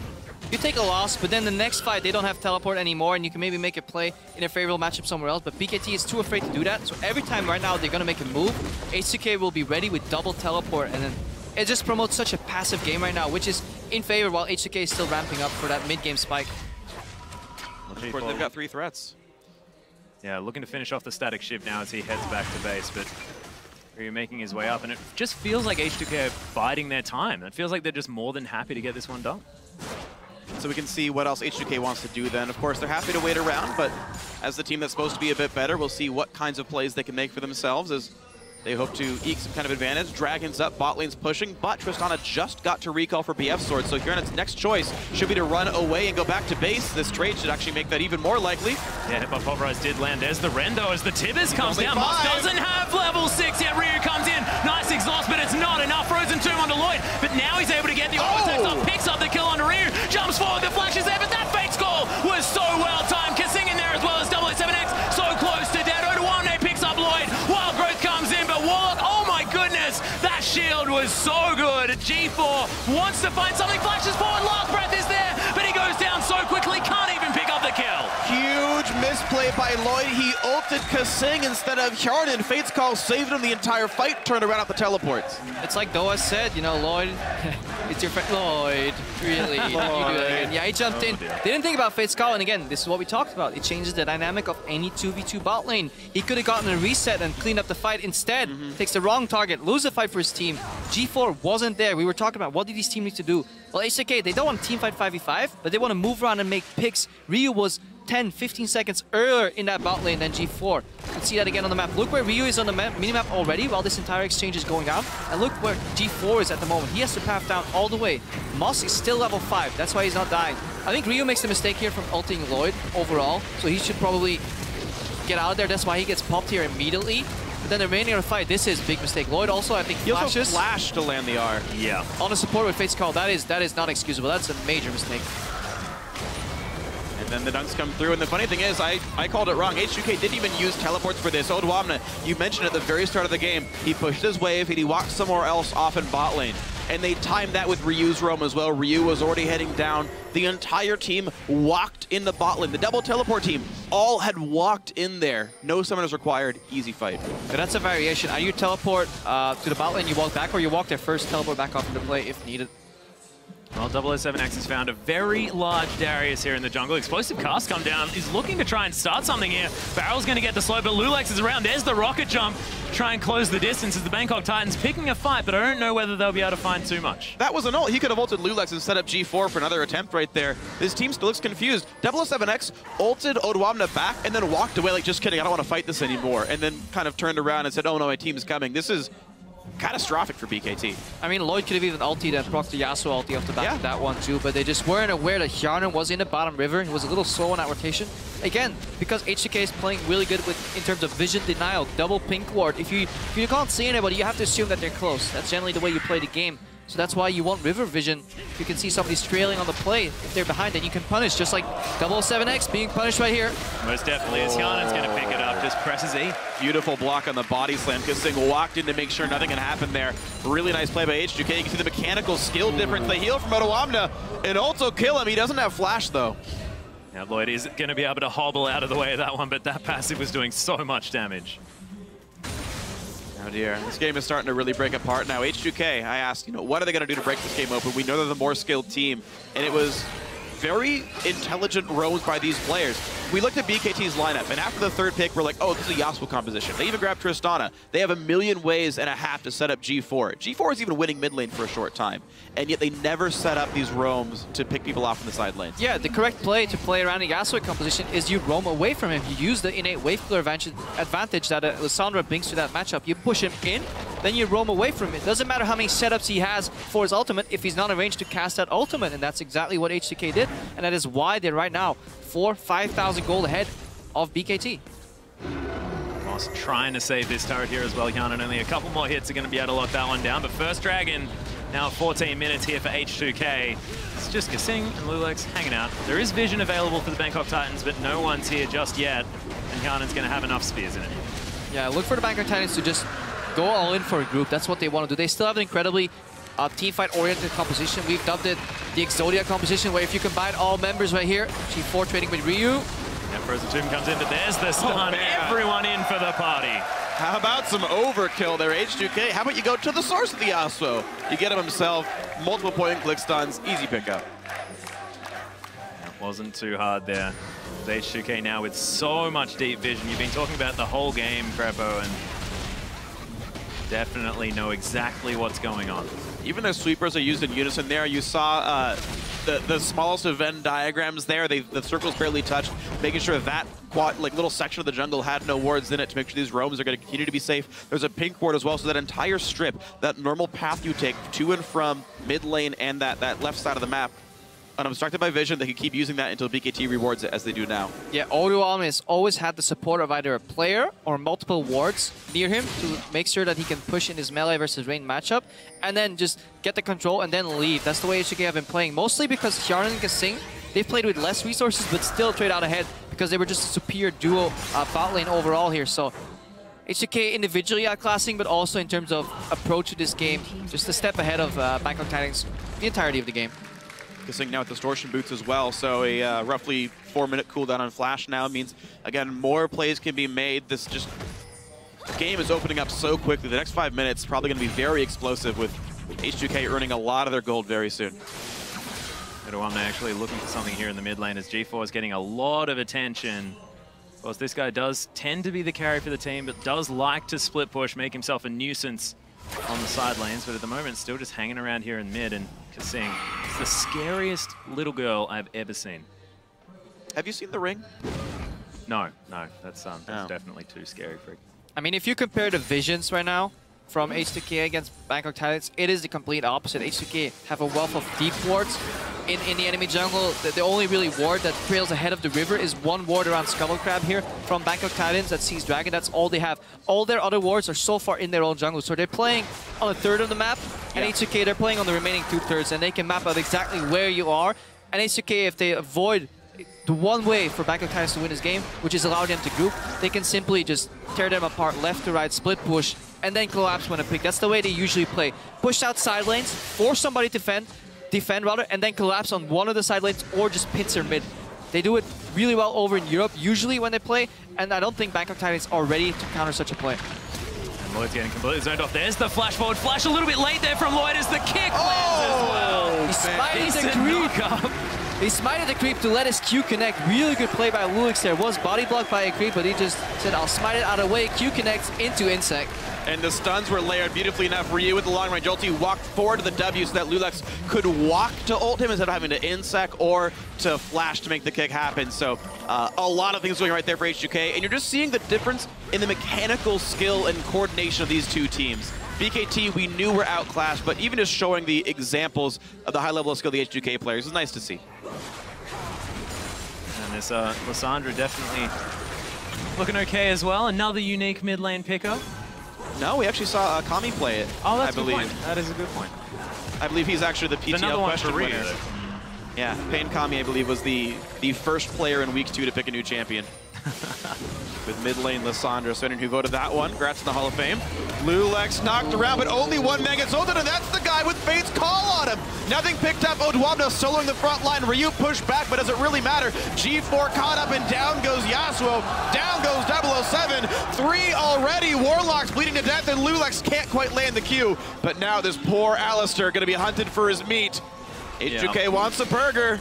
you take a loss, but then the next fight, they don't have teleport anymore, and you can maybe make a play in a favorable matchup somewhere else, but BKT is too afraid to do that, so every time right now they're going to make a move, H2K will be ready with double teleport, and then it just promotes such a passive game right now, which is in favor while H2K is still ramping up for that mid-game spike. Of course, they've got 3 threats. Yeah, looking to finish off the static shift now as he heads back to base, but Ryu making his way up, and it just feels like H2K are biding their time. It feels like they're just more than happy to get this one done. So we can see what else H2K wants to do then. Of course, they're happy to wait around, but as the team that's supposed to be a bit better, we'll see what kinds of plays they can make for themselves as they hope to eke some kind of advantage. Dragon's up, bot lane's pushing, but Tristana just got to recall for BF Sword, so Yarnan's next choice should be to run away and go back to base. This trade should actually make that even more likely. Yeah, hit by Pulverize did land. There's the Rendo as the Tibbers comes down. Moss doesn't have level 6 yet. Ryu comes in. Nice exhaust, but it's not enough. Frozen Tomb onto Lloyd, but now he's able to get the auto up, picks up the kill on Ryu, jumps forward, the flash is there, but that fake score was so well timed. Kasing in there as well as 007X, so close to dead. Odoamne picks up Lloyd. Wild Growth comes in, but Warlock, oh my goodness, that shield was so good. G4 wants to find something, flashes forward, last breath is there, but he goes down so quickly, can't even pick up the kill. Huge misplay by Lloyd. He ulted Kasing instead of Yarnan. Fate's Call saved him the entire fight, turned around at the teleports. It's like Doa said, you know, Lloyd, it's your friend. Lloyd, really? Lloyd. You do that again. Yeah, he jumped in. They didn't think about Fate's Call, and again, this is what we talked about. It changes the dynamic of any 2v2 bot lane. He could have gotten a reset and cleaned up the fight. Instead, takes the wrong target, lose the fight for his team. G4 wasn't there. We were talking about what did these teams need to do. Well, H2K, they don't want to team fight 5v5, but they want to move around and make picks. Ryu was 10, 15 seconds earlier in that bot lane than G4. You can see that again on the map. Look where Ryu is on the minimap already while this entire exchange is going on. And look where G4 is at the moment. He has to path down all the way. Moss is still level 5. That's why he's not dying. I think Ryu makes a mistake here from ulting Lloyd overall. So he should probably get out of there. That's why he gets popped here immediately. But then the remaining of the fight, this is a big mistake. Lloyd also, I think, flashes. He also flashed to land the R. Yeah. On a support with Fate's Call, that is not excusable. That's a major mistake. And then the dunks come through, and the funny thing is, I called it wrong. H2K didn't even use teleports for this. Odoamne, you mentioned at the very start of the game, he pushed his wave, and he walked somewhere else off in bot lane. And they timed that with Ryu's roam as well. Ryu was already heading down. The entire team walked in the bot lane. The double teleport team all had walked in there. No summoners required. Easy fight. But that's a variation. Either you teleport to the bot lane, you walk back, or you walk there first, teleport back off into play if needed. Well, 007X has found a very large Darius here in the jungle. Explosive cast come down. He's looking to try and start something here. Barrel's going to get the slow, but Lulex is around. There's the rocket jump. Try and close the distance as the Bangkok Titans picking a fight, but I don't know whether they'll be able to find too much. That was an ult. He could have ulted Lulex and set up G4 for another attempt right there. This team still looks confused. 007X ulted Odwamna back and then walked away like, just kidding, I don't want to fight this anymore. And then kind of turned around and said, oh no, my team's coming. This is catastrophic for BKT. I mean, Lloyd could have even ultied and proc the Yasuo ulti off the back of that one too, but they just weren't aware that Hjarnan was in the bottom river. He was a little slow on that rotation. Again, because H2K is playing really good with in terms of vision denial, double pink ward. If you can't see anybody, you have to assume that they're close. That's generally the way you play the game. So that's why you want river vision. You can see somebody's trailing on the play. If they're behind, then you can punish, just like 007X being punished right here. Most definitely, as Hjarnan's going to pick it up, just presses E. Beautiful block on the body slam. Kissing walked in to make sure nothing can happen there. Really nice play by H2K. You can see the mechanical skill difference. The heal from Odwamna, and also kill him. He doesn't have flash though. Now Lloyd is going to be able to hobble out of the way of that one, but that passive was doing so much damage. Oh dear, this game is starting to really break apart now. H2K, I asked, what are they going to do to break this game open? We know they're the more skilled team, and it was very intelligent roams by these players. We looked at BKT's lineup, and after the third pick, we're like, oh, this is a Yasuo composition. They even grabbed Tristana. They have 1,000,000 ways and a half to set up G4. G4 is even winning mid lane for a short time, and yet they never set up these roams to pick people off in the side lanes. Yeah, the correct play to play around a Yasuo composition is you roam away from him. You use the innate wave clear advantage that Lissandra brings to that matchup. You push him in, then you roam away from it. Doesn't matter how many setups he has for his ultimate if he's not in range to cast that ultimate, and that's exactly what H2K did, and that is why they're right now 4,000-5,000 gold ahead of BKT. Moss trying to save this turret here as well. Hjarnan only a couple more hits are going to be able to lock that one down, but first Dragon now 14 minutes here for H2K. It's just Kasing and Lulex hanging out. There is vision available for the Bangkok Titans, but no one's here just yet, and Hjarnan's going to have enough spears in it. Yeah, look for the Bangkok Titans to just go all in for a group. That's what they want to do. They still have an incredibly team fight-oriented composition. We've dubbed it the Exodia composition, where if you combine all members right here, G4 trading with Ryu. Yeah, Frozen Tomb comes in, but there's the stun. Everyone in for the party. How about some overkill there, H2K? How about you go to the source of the Yasuo? You get him himself, multiple point-and-click stuns, easy pickup. That wasn't too hard there. H2K now with so much deep vision. You've been talking about the whole game, Crepo, and definitely know exactly what's going on. Even their sweepers are used in unison there. You saw the smallest of Venn diagrams there. The circles barely touched, making sure that little section of the jungle had no wards in it to make sure these roams are going to continue to be safe. There's a pink ward as well, so that entire strip, that normal path you take to and from mid lane and that left side of the map, unobstructed by vision, they can keep using that until BKT rewards it as they do now. Yeah, Odwamna has always had the support of either a player or multiple wards near him to make sure that he can push in his melee versus range matchup, and then just get the control and then leave. That's the way H2K have been playing, mostly because Hjarnan and Kasing, they've played with less resources but still trade out ahead because they were just a superior duo bot lane overall here. So H2K individually outclassing, but also in terms of approach to this game, just a step ahead of Bangkok Titans the entirety of the game. Kasing now with distortion boots as well, so a roughly 4-minute cooldown on flash now means, again, more plays can be made. This game is opening up so quickly. The next 5 minutes probably going to be very explosive, with H2K earning a lot of their gold very soon. Odwamna actually looking for something here in the mid lane as G4 is getting a lot of attention. Of course, this guy does tend to be the carry for the team, but does like to split push, make himself a nuisance on the side lanes, but at the moment still just hanging around here in mid, and Kasing is the scariest little girl I've ever seen. Have you seen The Ring? No, that's definitely too scary for it. I mean, if you compare the visions right now from H2K against Bangkok Titans, it is the complete opposite. H2K have a wealth of deep wards in the enemy jungle. The only really ward that trails ahead of the river is one ward around Scuttle Crab here from Bangkok Titans that sees Dragon. That's all they have. All their other wards are so far in their own jungle. So they're playing on a third of the map, and H2K, they're playing on the remaining 2/3, and they can map out exactly where you are. And H2K, if they avoid the one way for Bangkok Titans to win this game, which is allow them to group, they can simply just tear them apart left to right, split push, and then collapse when a pick. That's the way they usually play. Push out side lanes, force somebody to defend rather, and then collapse on one of the side lanes or just pincer mid. They do it really well over in Europe, usually when they play, and I don't think Bangkok Titans are ready to counter such a play. Lloyd's getting completely zoned off. There's the flash forward. Flash a little bit late there from Lloyd as the kick lands as well. He smited the creep. He smited the creep to let his Q connect. Really good play by Lulix there. Was body blocked by a creep, but he just said, I'll smite it out of the way. Q connects into Insect. And the stuns were layered beautifully enough. Ryu with the long-range ulti walked forward to the W so that Lulix could walk to ult him instead of having to insect or to flash to make the kick happen. So a lot of things going right there for H2K. And you're just seeing the difference in the mechanical skill and coordination of these two teams. BKT, we knew were outclassed, but even just showing the examples of the high level of skill of the H2K players is nice to see. And this Lissandra definitely looking okay as well. Another unique mid lane pickup. No, we actually saw Kami play it. Oh, that's I believe. a good point. That is a good point. I believe he's actually the PTL question winner. Yeah, Pain Kami, I believe, was the first player in Week 2 to pick a new champion. With mid lane Lissandra, so who voted that one. Congrats in the Hall of Fame. Lulix knocked around, but only one man gets ulted, and that's the guy with Fate's call on him. Nothing picked up. Odwabna soloing the front line. Ryu pushed back, but does it really matter? G4 caught up, and down goes Yasuo. Down goes 007. 3 already. Warlock's bleeding to death, and Lulix can't quite land the Q. But now this poor Alistair going to be hunted for his meat. H2K wants a burger.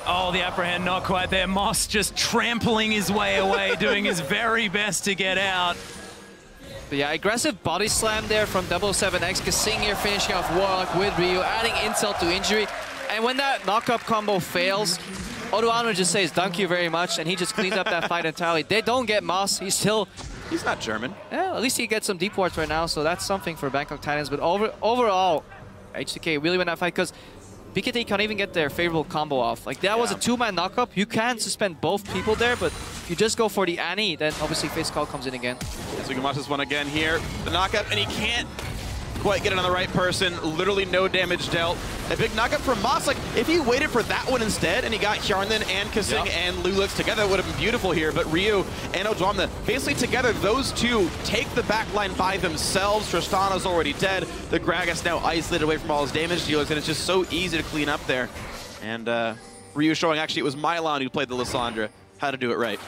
Oh, the apprehend not quite there. Moss just trampling his way away, doing his very best to get out. But yeah, aggressive body slam there from 007X. Kasingir finishing off Warlock with Ryu, adding insult to injury. And when that knock-up combo fails, Odoano just says, thank you very much, and he just cleans up that fight entirely. They don't get Moss. He's not German. Yeah, at least he gets some deep wards right now, so that's something for Bangkok Titans. But overall, H2K really win that fight because BKT can't even get their favorable combo off. Like, that was a two-man knockup. You can suspend both people there, but if you just go for the Annie, then obviously Fate's Call comes in again. So we can watch this one again here. The knockup, and he can't quite get it on the right person. Literally no damage dealt. A big knockup from Moss. Like, if he waited for that one instead, and he got Hjarnan and Kasing and Lulix together, it would have been beautiful here. But Ryu and Odwamna, basically together, those two take the backline by themselves. Tristana's already dead. The Gragas now isolated away from all his damage dealers, and it's just so easy to clean up there. And Ryu showing actually it was Mylon who played the Lissandra, how to do it right.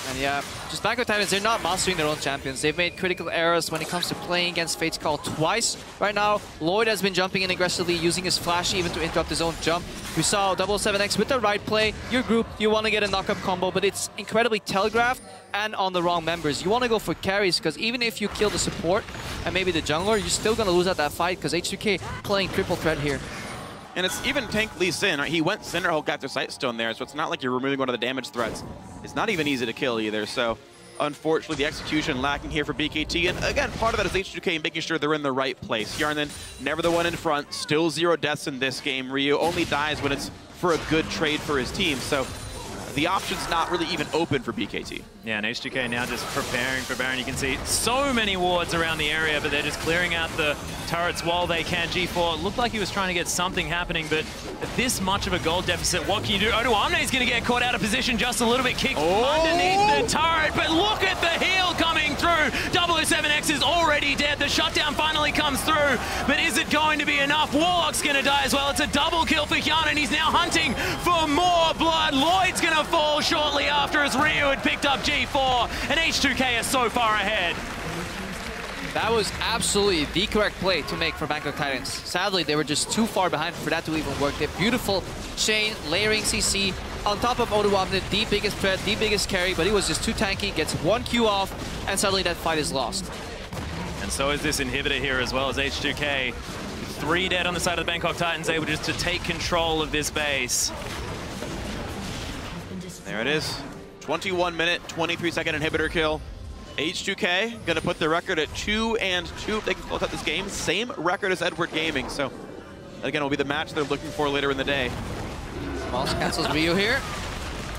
And yeah, just Bangkok Titans, they're not mastering their own champions. They've made critical errors when it comes to playing against Fate's Call twice. Right now, Lloyd has been jumping in aggressively, using his flash even to interrupt his own jump. We saw 007X with the right play. Your group, you want to get a knock-up combo, but it's incredibly telegraphed and on the wrong members. You want to go for carries, because even if you kill the support and maybe the jungler, you're still going to lose out that fight, because H2K playing triple threat here. And it's even Tank Lee Sin, right? He went Cinderhulk, got their Sightstone there, so it's not like you're removing one of the damage threats. It's not even easy to kill either, so unfortunately the execution lacking here for BKT. And again, part of that is H2K making sure they're in the right place. Hjarnan, never the one in front, still 0 deaths in this game. Ryu only dies when it's for a good trade for his team, so the option's not really even open for BKT. Yeah, and H2K now just preparing for Baron. You can see so many wards around the area, but they're just clearing out the turrets while they can. G4 looked like he was trying to get something happening, but at this much of a gold deficit, what can you do? Odoamne is going to get caught out of position just a little bit, kicked underneath the turret, but look at the heal coming through. 007X is already dead. The shutdown finally comes through, but is it going to be enough? Warlock's going to die as well. It's a double kill for Hjarnan. He's now hunting for more blood. Lloyd's going to fall shortly after as Ryu had picked up G4, and H2K is so far ahead. That was absolutely the correct play to make for Bangkok Titans. Sadly, they were just too far behind for that to even work. They beautiful chain, layering CC on top of Odoamne, the biggest threat, the biggest carry, but he was just too tanky, gets 1 Q off, and suddenly that fight is lost. And so is this inhibitor here as well as H2K. 3 dead on the side of the Bangkok Titans, able just to take control of this base. There it is. 21-minute, 23-second inhibitor kill. H2K gonna put the record at 2-2 if they can close out this game. Same record as Edward Gaming, so that again will be the match they're looking for later in the day. Moss cancels Ryu here.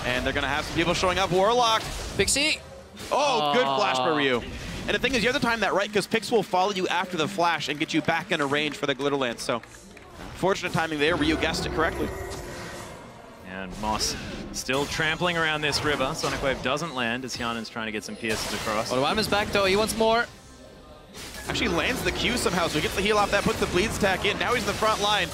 And they're gonna have some people showing up. Warlock. Pixie. Oh, good flash by Ryu. And the thing is, you have to time that right, because Pix will follow you after the flash and get you back into range for the Glitter Lance. So, fortunate timing there. Ryu guessed it correctly. And Moss still trampling around this river. Sonic Wave doesn't land as Hjarnan's trying to get some pierces across. Odoamne's back though, he wants more. Actually lands the Q somehow, so he gets the heal off that, puts the bleed stack in. Now he's in the front line.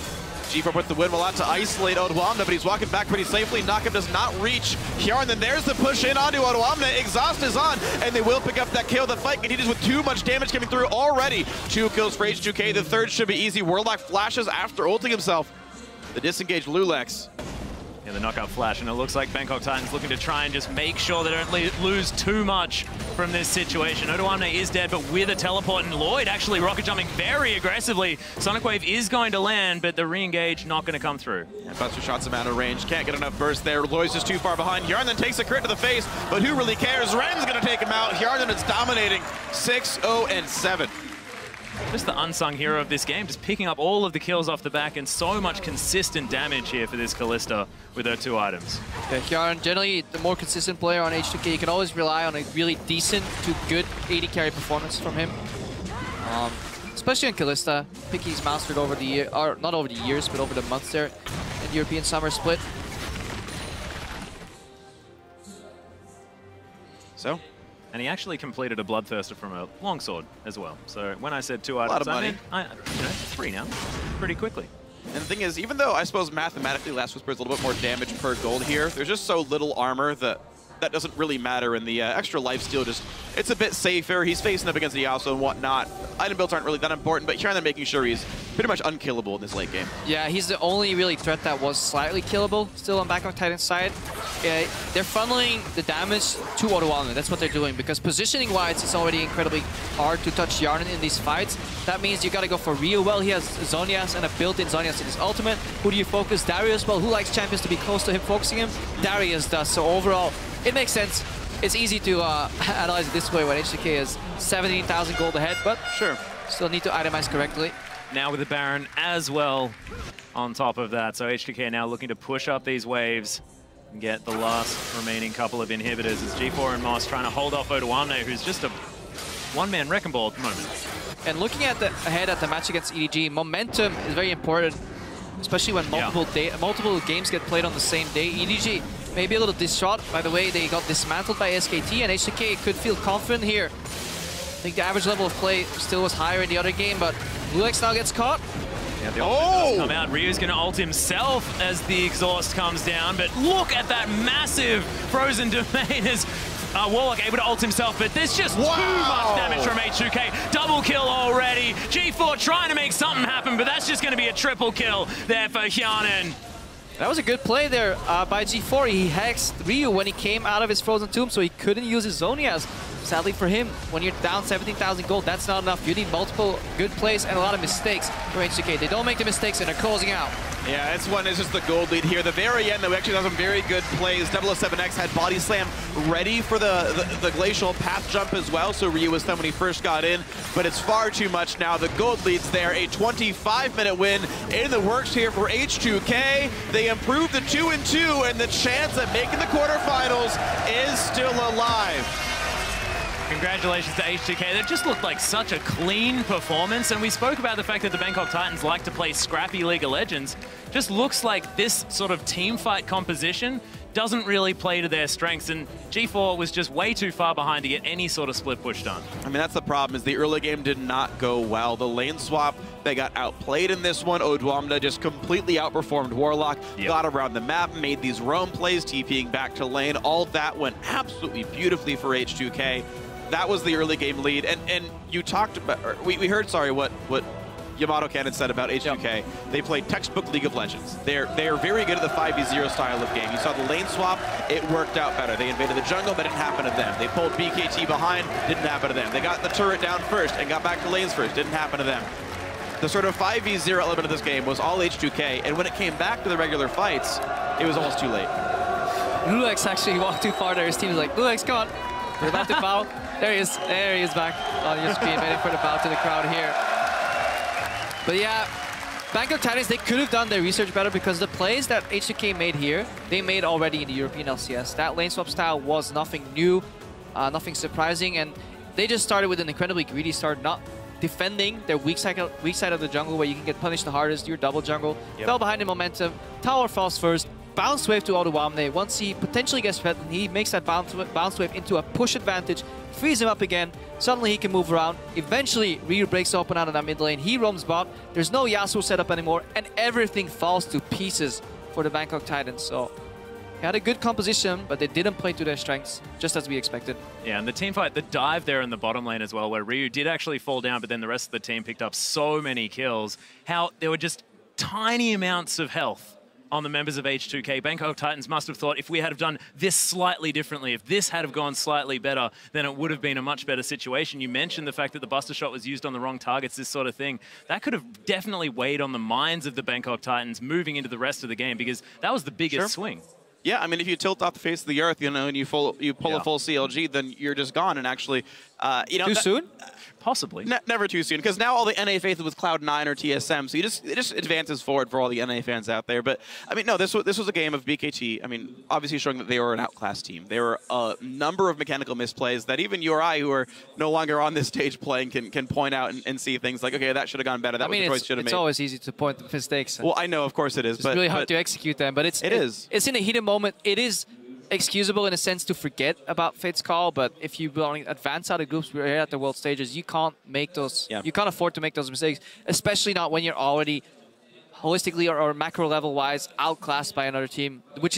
G4 puts the windmill out to isolate Odwamna, but he's walking back pretty safely. Knockup does not reach Hjarn. Then there's the push in onto Odwamna. Exhaust is on, and they will pick up that kill. The fight continues with too much damage coming through already. 2 kills for H2K. The third should be easy. Warlock flashes after ulting himself. The disengaged Lulex. Yeah, the knockout flash, and it looks like Bangkok Titans looking to try and just make sure they don't lose too much from this situation. Odwamna is dead, but with a teleport, and Lloyd actually rocket jumping very aggressively. Sonic Wave is going to land, but the re-engage not going to come through. And Buster shots him out of range. Can't get enough burst there. Lloyd's just too far behind. Hjarn then takes a crit to the face, but who really cares? Ren's going to take him out. Hjarn is dominating 6-0-7. Just the unsung hero of this game, just picking up all of the kills off the back and so much consistent damage here for this Kalista with her 2 items. Yeah, Hjarn, generally the more consistent player on H2K. You can always rely on a really decent to good AD carry performance from him. Especially on Kalista. I think he's mastered over the year, or not over the years, but over the months there in the European Summer Split. So? And he actually completed a Bloodthirster from a longsword as well. So when I said 2 items, I meant, 3 now, pretty quickly. And the thing is, even though I suppose mathematically Last Whisper is a little bit more damage per gold here, there's just so little armor that doesn't really matter, and the extra lifesteal just, it's a bit safer. He's facing up against the Yasuo and whatnot. Item builds aren't really that important, but Hjarn then making sure he's pretty much unkillable in this late game. Yeah, he's the only really threat that was slightly killable still on Bangkok Titans' side. They're funneling the damage to Odwamna. That's what they're doing, because positioning-wise, it's already incredibly hard to touch Hjarn in these fights. That means you gotta go for real well. He has Zhonya's and a built-in Zhonya's in his ultimate. Who do you focus? Darius. Well, who likes champions to be close to him focusing him? Darius does. So overall, it makes sense. It's easy to analyze it this way when H2K is 17,000 gold ahead, but sure, still need to itemize correctly. Now with the Baron as well on top of that. So H2K now looking to push up these waves and get the last remaining couple of inhibitors as G4 and Moss trying to hold off Odwamna, who's just a one-man wrecking ball at the moment. And looking at ahead at the match against EDG, momentum is very important, especially when multiple games get played on the same day. EDG maybe a little distraught by the way they got dismantled by SKT, and H2K could feel confident here. I think the average level of play still was higher in the other game, but Lulex now gets caught. Yeah, the ult does come out. Ryu's going to ult himself as the exhaust comes down, but look at that massive frozen domain as Warlock able to ult himself, but there's just too much damage from H2K. Double kill already. G4 trying to make something happen, but that's just going to be a triple kill there for Hjarn. That was a good play there by G4. He hexed Ryu when he came out of his frozen tomb, so he couldn't use his Zhonya's. Sadly for him, when you're down 17,000 gold, that's not enough. You need multiple good plays and a lot of mistakes for H2K. They don't make the mistakes and they're closing out. Yeah, this one is just the gold lead here. The very end, though, we actually have some very good plays. 007X had body slam ready for the glacial path jump as well, so Ryu was done when he first got in, but it's far too much now. The gold lead's there. A 25-minute win in the works here for H2K. They improved to 2-2, and the chance at making the quarterfinals is still alive. Congratulations to H2K. That just looked like such a clean performance, and we spoke about the fact that the Bangkok Titans like to play scrappy League of Legends. Just looks like this sort of team fight composition doesn't really play to their strengths, and G4 was just way too far behind to get any sort of split push done. I mean, that's the problem, is the early game did not go well. The lane swap, they got outplayed in this one. Odwamna just completely outperformed Warlock, got around the map, made these roam plays, TPing back to lane. All that went absolutely beautifully for H2K. That was the early game lead, and you talked about, we heard, sorry, what Yamato Cannon said about H2K. Yep. They played textbook League of Legends. They're very good at the 5v0 style of game. You saw the lane swap, it worked out better. They invaded the jungle, that didn't happen to them. They pulled BKT behind, didn't happen to them. They got the turret down first and got back to lanes first, didn't happen to them. The sort of 5v0 element of this game was all H2K, and when it came back to the regular fights, it was almost too late. Lulex actually walked too far there. His team was like, Lulex, come on. We're about to bow. There he is. There he is back on your screen, waiting for the bow to the crowd here. But yeah, Bangkok Titans, they could have done their research better, because the plays that H2K made here, they made already in the European LCS. That lane swap style was nothing new, nothing surprising, and they just started with an incredibly greedy start, not defending their weak side of the jungle where you can get punished the hardest, your double jungle. Fell behind in momentum, tower falls first, bounce wave to Odwamna. Once he potentially gets threatened, he makes that bounce wave into a push advantage, frees him up again. Suddenly he can move around. Eventually, Ryu breaks open out of that mid lane. He roams bot. There's no Yasuo setup anymore, and everything falls to pieces for the Bangkok Titans. So they had a good composition, but they didn't play to their strengths, just as we expected. Yeah, and the team fight, the dive there in the bottom lane as well, where Ryu did actually fall down, but then the rest of the team picked up so many kills. How there were just tiny amounts of health on the members of H2K. Bangkok Titans must have thought if we had have done this slightly differently, if this had have gone slightly better, then it would have been a much better situation. You mentioned the fact that the Buster Shot was used on the wrong targets, this sort of thing. That could have definitely weighed on the minds of the Bangkok Titans moving into the rest of the game, because that was the biggest swing. Yeah, I mean, if you tilt off the face of the earth, you know, and you pull a full CLG, then you're just gone. And actually, you know, too soon? Possibly. Never too soon, because now all the NA faith with Cloud9 or TSM, so it just advances forward for all the NA fans out there. But I mean, no, this was a game of BKT. I mean, obviously showing that they were an outclassed team. There were a number of mechanical misplays that even you or I, who are no longer on this stage playing, can point out and see things like, okay, that should have gone better. That was the choice should have made. It's always easy to point the mistakes. Well, I know, of course it is. It's really hard to execute them, but it's in a heated moment. It is excusable in a sense to forget about Fate's call, but if you want to advance out of groups, we're here at the world stages, you can't make those, you can't afford to make those mistakes, especially not when you're already holistically or macro level wise outclassed by another team, which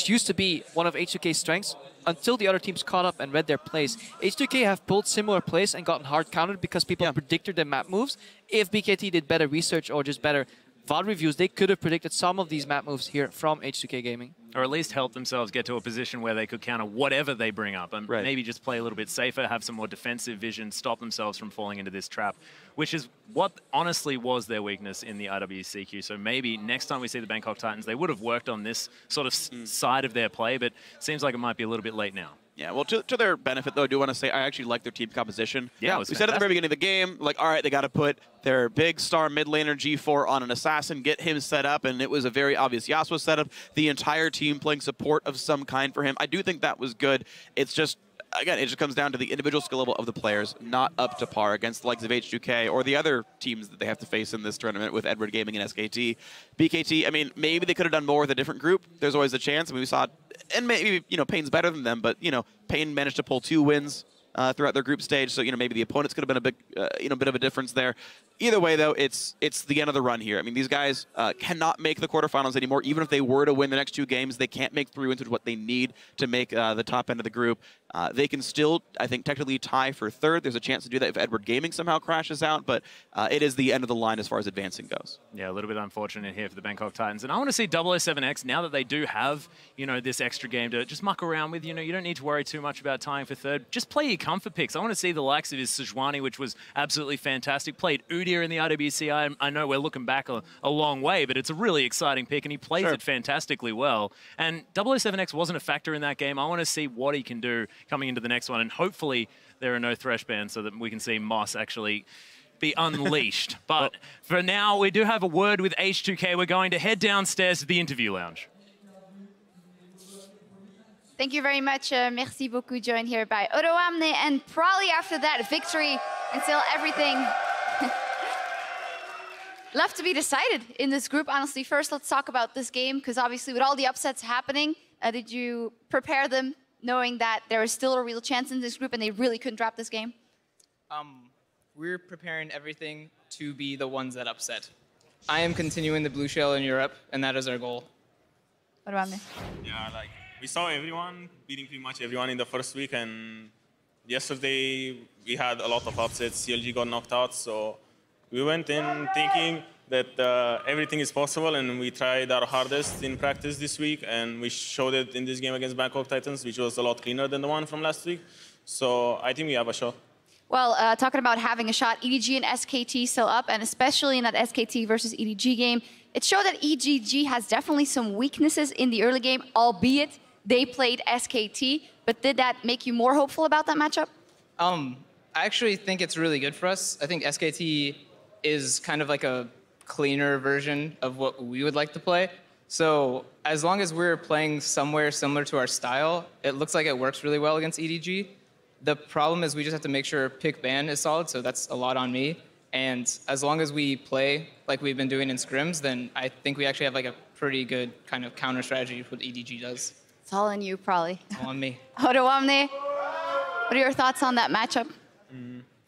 used to be one of H2K's strengths until the other teams caught up and read their plays. H2K have pulled similar plays and gotten hard countered because people predicted their map moves. If BKT did better research or just better VOD reviews, they could have predicted some of these map moves here from H2K Gaming. Or at least help themselves get to a position where they could counter whatever they bring up and maybe just play a little bit safer, have some more defensive vision, stop themselves from falling into this trap, which is what honestly was their weakness in the IWCQ. So maybe next time we see the Bangkok Titans, they would have worked on this sort of side of their play, but seems like it might be a little bit late now. Yeah, well, to their benefit, though, I do want to say I actually like their team composition. Yeah, we said at the very beginning of the game, like, all right, they got to put their big star mid laner G4 on an assassin, get him set up, and it was a very obvious Yasuo setup. The entire team playing support of some kind for him. I do think that was good. It's just, again, it just comes down to the individual skill level of the players, not up to par against the likes of H2K or the other teams that they have to face in this tournament with Edward Gaming and SKT. BKT, I mean, maybe they could have done more with a different group. There's always a chance. I mean, we saw, and maybe, you know, Pain's better than them, but, you know, Pain managed to pull 2 wins throughout their group stage, so, you know, maybe the opponents could have been a big, you know, bit of a difference there. Either way, though, it's the end of the run here. I mean, these guys cannot make the quarterfinals anymore. Even if they were to win the next 2 games, they can't make 3 wins, which is what they need to make the top end of the group. They can still, I think, technically tie for 3rd. There's a chance to do that if Edward Gaming somehow crashes out, but it is the end of the line as far as advancing goes. Yeah, a little bit unfortunate here for the Bangkok Titans. And I want to see 007X, now that they do have, you know, this extra game to just muck around with. You know, you don't need to worry too much about tying for 3rd. Just play your comfort picks. I want to see the likes of his Sejuani, which was absolutely fantastic. Played Udyr in the IWC. I know we're looking back a long way, but it's a really exciting pick, and he plays it fantastically well. And 007X wasn't a factor in that game. I want to see what he can do coming into the next one, and hopefully there are no thresh bans so that we can see Moss actually be unleashed. But for now, we do have a word with H2K. We're going to head downstairs to the interview lounge. Thank you very much. Merci beaucoup, joined here by Odoamne, and probably after that victory until everything left to be decided in this group. Honestly, first let's talk about this game, because obviously with all the upsets happening, did you prepare them knowing that there is still a real chance in this group and they really couldn't drop this game? We're preparing everything to be the ones that upset. I am continuing the blue shell in Europe, and that is our goal. Odoamne. Yeah, like we saw everyone beating pretty much everyone in the first week, and yesterday we had a lot of upsets. CLG got knocked out, so we went in thinking that everything is possible, and we tried our hardest in practice this week, and we showed it in this game against Bangkok Titans, which was a lot cleaner than the one from last week. So I think we have a shot. Well, talking about having a shot, EDG and SKT still up, and especially in that SKT versus EDG game, it showed that EDG has definitely some weaknesses in the early game, albeit they played SKT. But did that make you more hopeful about that matchup? I actually think it's really good for us. I think SKT is kind of like a cleaner version of what we would like to play. So as long as we're playing somewhere similar to our style, it looks like it works really well against EDG. The problem is we just have to make sure pick ban is solid, so that's a lot on me. And as long as we play like we've been doing in scrims, then I think we actually have like a pretty good kind of counter strategy for what EDG does. It's all on you, probably. All on me. Odoamne, What are your thoughts on that matchup?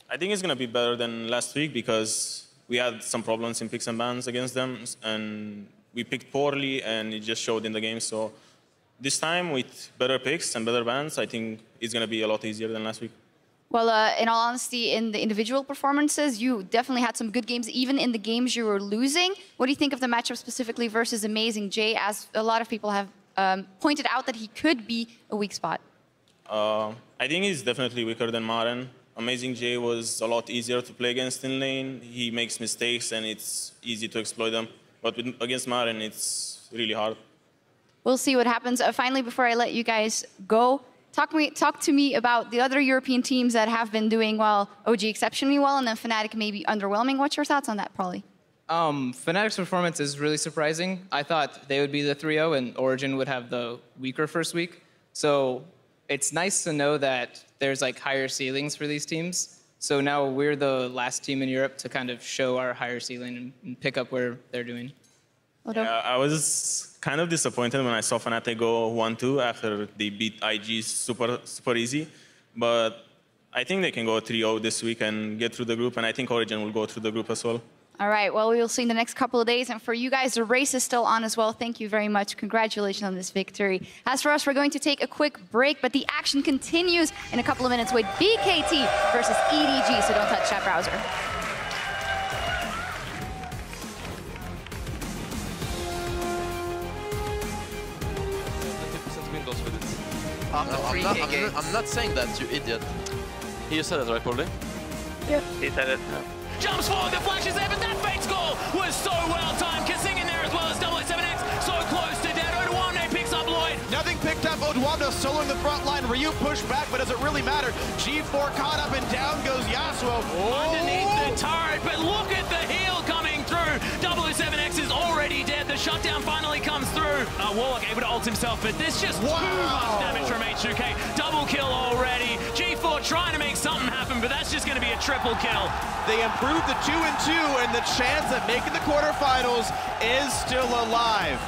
I think it's going to be better than last week because we had some problems in picks and bans against them, and we picked poorly, and it just showed in the game. So this time, with better picks and better bans, I think it's going to be a lot easier than last week. Well, in all honesty, in the individual performances, you definitely had some good games, even in the games you were losing. What do you think of the matchup specifically versus Amazing Jay, as a lot of people have pointed out that he could be a weak spot? I think he's definitely weaker than Maren. Amazing Jay was a lot easier to play against in lane. He makes mistakes, and it's easy to exploit them. But against Maren, it's really hard. We'll see what happens. Finally, before I let you guys go, talk to me about the other European teams that have been doing well, OG exceptionally well, and then Fnatic maybe underwhelming. What's your thoughts on that, Pauly? Fnatic's performance is really surprising. I thought they would be the 3-0 and Origin would have the weaker first week. So it's nice to know that there's like higher ceilings for these teams. So now we're the last team in Europe to kind of show our higher ceiling and pick up where they're doing. Yeah, I was kind of disappointed when I saw Fnatic go 1-2 after they beat IG super easy. But I think they can go 3-0 this week and get through the group, and I think Origin will go through the group as well. All right, well, we will see in the next couple of days. And for you guys, the race is still on as well. Thank you very much. Congratulations on this victory. As for us, we're going to take a quick break, but the action continues in a couple of minutes with BKT versus EDG, so don't touch that browser. I'm not saying that, you idiot. He said it, right, Pauly? Yeah, he said it. Yeah. Jumps forward, the flash is there, but that fake score was so well timed. Kissing in there as well as 007X, so close to dead. Odwamne picks up Lloyd. Nothing picked up. Odwamne soloing the front line. Ryu pushed back, but does it really matter? G4 caught up and down goes Yasuo. Underneath the turret, but look at the heal coming through. 007X is already dead. The shutdown finally comes through. Warlock able to ult himself, but there's just too much damage from H2K. Double kill already. G4 trying to make something happen, but that's just going to be a triple kill. They improved the 2-2, and the chance of making the quarterfinals is still alive.